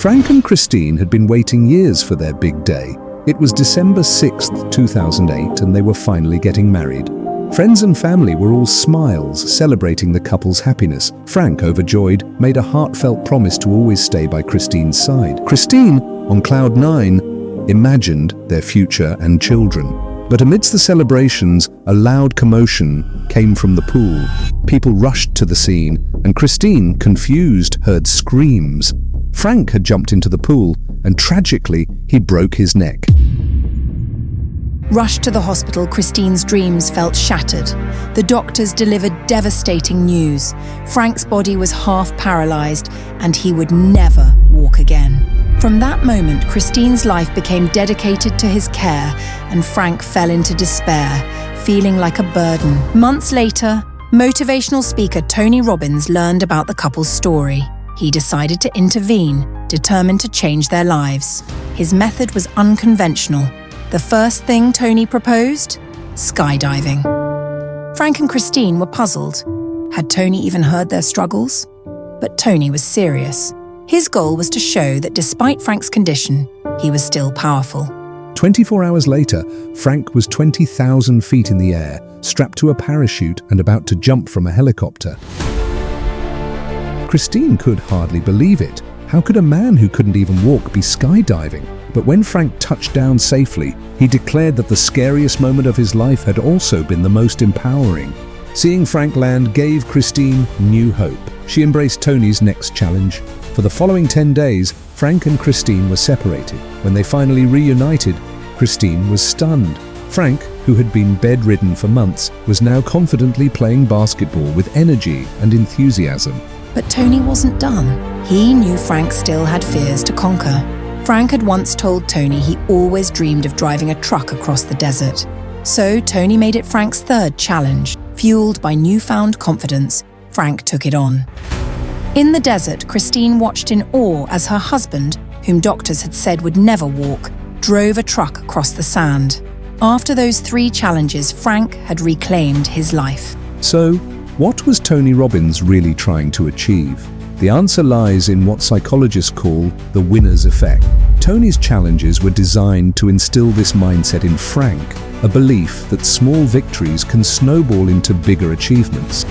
Frank and Christine had been waiting years for their big day. It was December 6th, 2008, and they were finally getting married. Friends and family were all smiles, celebrating the couple's happiness. Frank, overjoyed, made a heartfelt promise to always stay by Christine's side. Christine, on cloud nine, imagined their future and children. But amidst the celebrations, a loud commotion came from the pool. People rushed to the scene, and Christine, confused, heard screams. Frank had jumped into the pool, and tragically, he broke his neck. Rushed to the hospital, Christine's dreams felt shattered. The doctors delivered devastating news. Frank's body was half paralyzed, and he would never walk again. From that moment, Christine's life became dedicated to his care, and Frank fell into despair, feeling like a burden. Months later, motivational speaker Tony Robbins learned about the couple's story. He decided to intervene, determined to change their lives. His method was unconventional. The first thing Tony proposed? Skydiving. Frank and Christine were puzzled. Had Tony even heard their struggles? But Tony was serious. His goal was to show that despite Frank's condition, he was still powerful. 24 hours later, Frank was 20,000 feet in the air, strapped to a parachute and about to jump from a helicopter. Christine could hardly believe it. How could a man who couldn't even walk be skydiving? But when Frank touched down safely, he declared that the scariest moment of his life had also been the most empowering. Seeing Frank land gave Christine new hope. She embraced Tony's next challenge. For the following 10 days, Frank and Christine were separated. When they finally reunited, Christine was stunned. Frank, who had been bedridden for months, was now confidently playing basketball with energy and enthusiasm. But Tony wasn't done. He knew Frank still had fears to conquer. Frank had once told Tony he always dreamed of driving a truck across the desert. So Tony made it Frank's third challenge. Fueled by newfound confidence, Frank took it on. In the desert, Christine watched in awe as her husband, whom doctors had said would never walk, drove a truck across the sand. After those 3 challenges, Frank had reclaimed his life. So, what was Tony Robbins really trying to achieve? The answer lies in what psychologists call the winner's effect. Tony's challenges were designed to instill this mindset in Frank, a belief that small victories can snowball into bigger achievements.